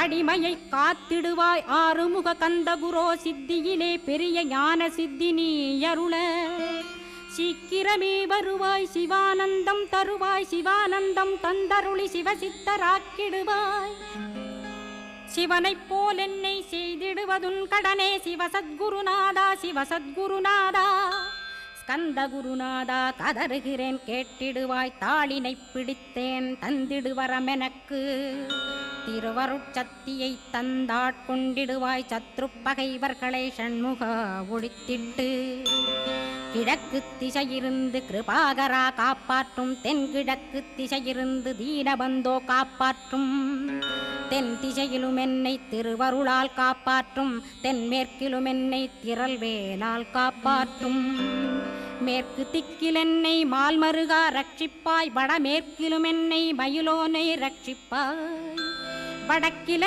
அடிமையை காத்திடுவாய் ஆறுமுக கந்தகுரோ சித்தியிலே பெரிய ஞான சித்தி நீ அருள சீக்கிரமே வருவாய் சிவானந்தம் தருவாய் சிவானந்தம் தந்தருளி சிவசித்தராக்கிடுவாய் சிவனைப் போல் என்னை செய்திடுவதுன் கடனே சிவசத்குருநாதா சிவசத்குருநாதா ஸ்கந்த குருநாதா கதறுகிறேன் கேட்டிடுவாய் தாளினை பிடித்தேன் தந்திடுவரமெனக்கு திருவருட்சத்தியை தந்தாட்கொண்டிடுவாய் சத்ரு பகைவர்களை ஷண்முக ஒழித்திட்டு கிழக்கு திசையிருந்து கிருபாகரா காப்பாற்றும் தென்கிழக்கு திசையிருந்து தீனபந்தோ காப்பாற்றும் தென் திசையிலும் என்னை திருவருளால் காப்பாற்றும் தென்மேற்கிலும் என்னை திரள்வேலால் காப்பாற்றும் மேற்கு திக்கில் என்னை மால்மருகா ரட்சிப்பாய் வடமேற்கிலும் என்னை மயிலோனை ரட்சிப்பாய் வடக்கில்